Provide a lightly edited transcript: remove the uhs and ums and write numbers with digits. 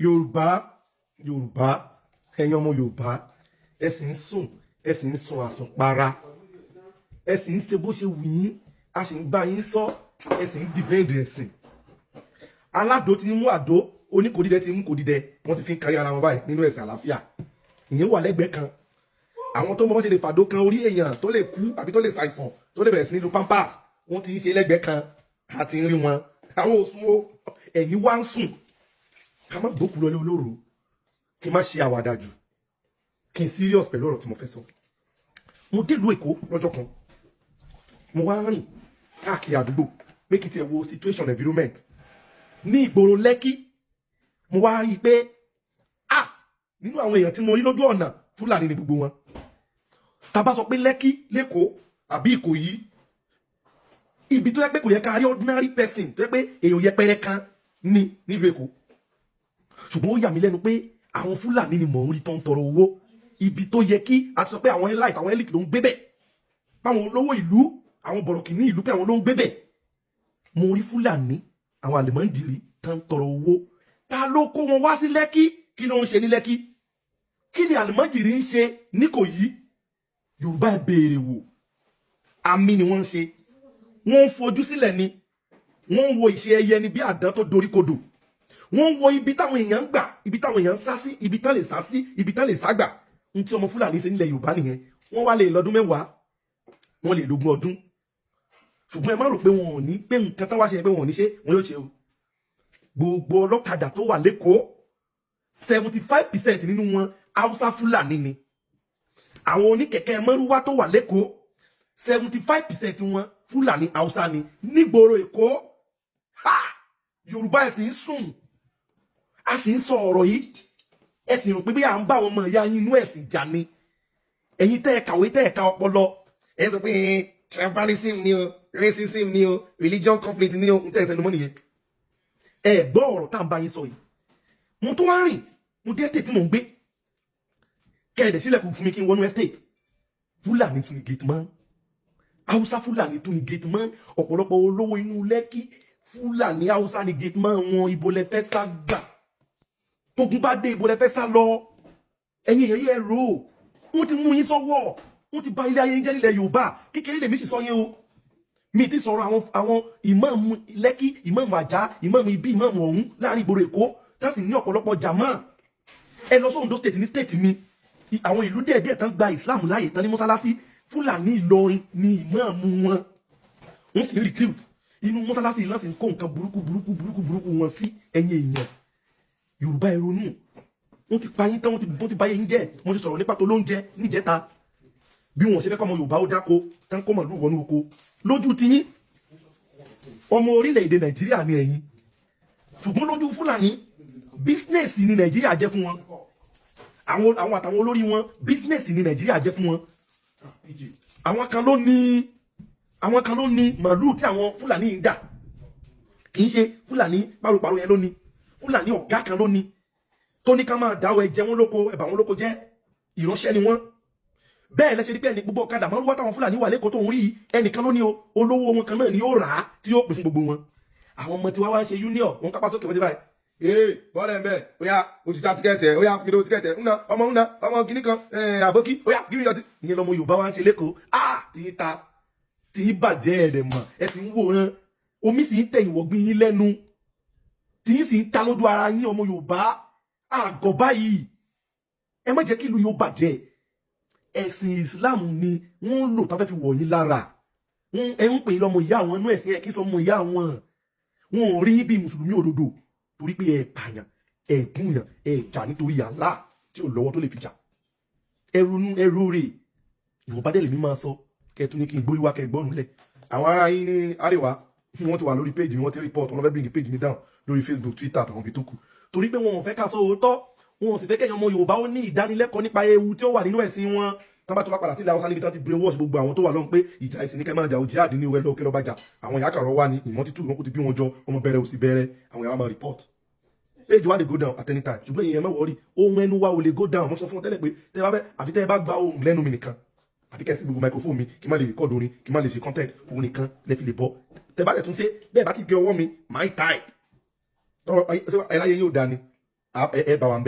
Yorùbá ẹ̀yin ọmọ Yorùbá ẹ sì ń sùn àsùnpara ẹ sì ń ṣe bó ṣe wù yín a sì ń bá yín sọ ẹ sì ń dìbẹ́ǹdì ẹ̀sìn aládò ti mú àdó oníkòdídẹ ti mú kòdídẹ wọ́n ti fi ń kárí ara wọn báyìí nínú ẹ̀sìn àlàáfíà ìyẹn wà lẹ́gbẹ̀ẹ́ kan àwọn tó mọ bọ́n ṣe lè fàdó kan orí èèyàn tó lè kú àbí tó lè ṣàìsàn tó lè bẹ̀rẹ̀ sí nílùú pampers wọ́n ti ń ṣe lẹ́gbẹ̀ẹ́ kan àti rí wọn àwọn òsùn o ẹ̀yin wá ń sùn ká má gbókù lọlé olóró kí n má ṣe àwàdà jù kí n serious pẹ̀lú ọ̀rọ̀ tí mo fẹ́ sọ mo délùú Èkó lọ́jọ́ kan mo wá rìn káàkiri àdúgbò pé kí n tiẹ̀ wo situation environment ní ìgboro Lẹ́kí mo wá rí i pé nínú àwọn èèyàn tí mo rí lójú ọ̀nà Fúlàní ni gbogbo wọn tá bá sọ pé Lẹ́kí lẹ́kọ̀ọ́ àbí Ìkòyí ibi tó yẹ pé kò yẹ ká rí ordinary person tó yẹ pé èèyàn yẹpẹrẹ kan ní nílùú Èkó ṣùgbọ́n ó yà mí lẹ́nu pé àwọn Fúlàní ni mò ń rí tó ń tọrọ owó ibi tó yẹ kí a ti sọ pé àwọn elite àwọn elite ló ń gbé bẹ̀ báwọn olówó ìlú àwọn bọ̀rọ̀kìnní ìlú pé àwọn ló ń gbé bẹ̀ mo rí Fúlàní àwọn àlèmọ́ndìrí tó ń tọrọ owó ta ló kó wọn wá sí Lẹ́kí kí ló ń ṣe ní Lẹ́kí kí ni àlèmọ́ndìrí ń ṣe ní Ìkòyí Yorùbá ẹ béèrè wò àmì ni wọ́n ń ṣe wọ́n ń fojú sílẹ̀ ni wọ́n ń wo ìṣe ẹyẹ ni bí àdán tó dorí kodò wọ́n ń wo ibi táwọn èèyàn ń gbà ibi táwọn èèyàn ń sá sí ibi tán lè sá sí ibi tán lè sá gbà ń tí ọmọ Fúlàní ṣe nílẹ̀ Yorùbá nìyẹn wọ́n wá lè lọ́dún 10 wọ́n lè lógún ọdún ṣùgbọ́n ẹ má rò pé wọn ò ní pé nǹkan tán wá ṣe pé wọn ò ní ṣe wọn yóò ṣe o gbogbo ọlọ́kadà tó wà lẹ́kọ̀ọ́ 75% nínú wọn Haúsá Fúlàní ni àwọn oníkẹ̀kẹ́ mọ́rúwá tó wà lẹ́kọ̀ọ́ 75% wọn Fúlàní Haúsá ni nígboro Èkó Yorùbá ẹ sì ń sùn a sì ń sọ ọ̀rọ̀ yìí ẹ sì rò pé bí à ń bá àwọn ọmọ ìyá yín inú ẹ̀sìn jà ni ẹ̀yin tẹ́ ẹ kàwé tẹ́ ẹ ka ọpọlọ ẹ sọ pé tribalism ni o racism ni o religion conflict ni o ń tẹ́ ẹ sẹ́nu mọ́ nìyẹn ẹ gbọ́ ọ̀rọ̀ tá à ń bá yín sọ yìí mo tún wá rìn mo dé estate tí mò ń gbé kẹ́ẹ̀dẹ̀ sílẹ̀kùn fún mi kí n wọnú estate Fúlàní tún ní gate man Haúsá Fúlàní tún ní gate man ọ̀pọ̀lọpọ̀ olówó inú Lẹ́kí Fúlàní Haúsá ní gate man wọn ibo lẹ fẹ́ sá gbà tógun bá dé ibo lẹ fẹ́ sá lọ ẹ̀yin èèyàn yẹ rò wọ́n ti mú yín sọ́wọ́ wọ́n ti bà ilé ayé yín jẹ́ nílẹ̀ Yorùbá kékeré lèmi sì sọ yín o mi ti sọ̀rọ̀ àwọn ìmáàmù Lẹ́kí ìmáàmù Àjà ìmáàmù ibi ìmáàmù ọ̀hún láàrin ìgboro Èkó tá sì ní ọ̀pọ̀lọpọ̀ jàmá ẹ lọ sóhun tó state ní state mi àwọn ìlú díẹ̀díẹ̀ tán gba Islam láàyè tán ní mọ́sálásí Fúlàní Ìlọrin ni ìmáàmù wọn wọ́n sì recruit inú mọ́sálásí náà sì ń kó nǹkan burúkú wọn sí ẹ̀yin èèyàn Yorùbá ẹ ronú wọ́n ti pa yín tán wọ́n ti bá yín jẹ́ wọ́n ti sọ̀rọ̀ nípa tó ló ń jẹ níjẹta bí wọ́n ṣe fẹ́ kọ́ ọmọ Yorùbá ó dáko tán kó màlúù wọnú oko lójú ti yín ọmọ orílẹ̀-èdè Nàìjíríà ni ẹ̀yin ṣùgbọ́n lójú Fúlàní bísínẹ́sì ni Nàìjíríà jẹ́ fún wọn àwọn àtàwọn olórí wọn bísínẹ́sì ni Nàìjíríà jẹ́ fún wọn àwọn kan ló ní màlúù tí àwọn Fúlàní ń dà kì í ṣe Fúlàní paroparo yẹn ló ní Fúlàní ọ̀gá kan ló ní tó ní ká máa dáwọ́ ẹ̀jẹ̀ wọn lóko ẹ̀bà wọn lóko jẹ́ ìránṣẹ́ ni wọ́n bẹ́ẹ̀ lẹ́sẹ̀ rí pé ẹni gbogbo ọ̀kadà márùwá táwọn Fúlàní wà lẹ́kọ̀ọ́ tó ń rí ẹnìkan ló ní o olówó wọn kan náà ni ó rà á tí yóò pè fún gbogbo wọn àwọn ọmọ tí wá ń ṣe union wọn kápá sókè wọn ti báyìí bọ́ọ̀lù ẹ̀ ń bẹ̀ óyá òtítà tíkẹ́ẹ̀tì ẹ̀ óyá fìdó tíkẹ́ẹ̀tì ẹ̀ ọmọ kìíní kan àbókí óyá gírí ọtí ìyẹn lọmọ Yorùbá wá ń ṣe lẹ́kọ̀ọ́ tí í bàjẹ́ ẹ̀rẹ̀ mọ̀ ẹ sì ń wòran omi sì ń tẹ̀yìn wọ̀gbìn yín lẹ́nu tí í sì ń ta lójú ara yín ọmọ Yorùbá àgọ́ báyìí ẹ má jẹ́ kí ìlú yóò bàjẹ́ ẹ̀sìn Islam ni wọ́n ń lò tá fẹ́ fi wọ̀ yín lára ẹ ń pè é lọ́mọ ìyá àwọn inú ẹ̀sìn ẹ̀ kí sọmọ ìyá wọn wọn ò rí bí mùsùlùmí òdodo torí pé ẹ pààyàn ẹ gúnyàn ẹ jà nítorí Allah tí ò lọ́wọ́ tó lè fi jà ẹrú rè Yorùbá dẹ̀ lèmi máa sọ kẹtù ní kí n gbórí wá kẹgbọ́n nílẹ̀ àwọn ará yín ní àríwá wọ́n ti wà lórí péjì mi wọ́n ti report wọn lọ́fẹ́ bring page mi down lórí Facebook Twitter àtàwọn ibi tó kù torí pé wọn ò fẹ́ ká sọ òótọ́ wọn ò sì fẹ́ kẹ́yìn ọmọ Yorùbá ó ní ìdánilẹ́kọ̀ọ́ nípa ewu tí ó wà nínú ẹ̀sìn wọn tán bá tó bá padà sílẹ̀ Haúsá níbi tán ti brainwash gbogbo àwọn tó wà lọ́hùn pé ìjà ẹ̀sìn ní kẹ́ máa jà òjì àdín ní òwe lọ́kẹ́ lọ́ba jà àwọn ìyá kàrọ̀ wà ní ìmọ̀ títù wọn kò ti bí wọn jọ ọmọ bẹ̀rẹ̀ òsì bẹ̀rẹ̀ àwọn ìyá máa report page wa dey go down at any time ṣùgbọ́n ìyẹn mẹ́wọ́ rí ohun ẹnu wa ò lè go down mo sọ fún ọ tẹ́lẹ̀ pé tẹ́ bá fẹ́ àfi tẹ́ bá gba ohun lẹ́nu mi nìkan àfi kẹ́ sí gbogbo microphone mi kí n má lè record orin kí n má lè ṣe content òun nìkan lẹ́ fi lè bọ́ tẹ́ bá lẹ̀ tún ṣe bẹ́ẹ̀ bá ti gé ọwọ́ mi my type ẹ̀ láyé yóò dání ẹ bá wa ń bẹ̀.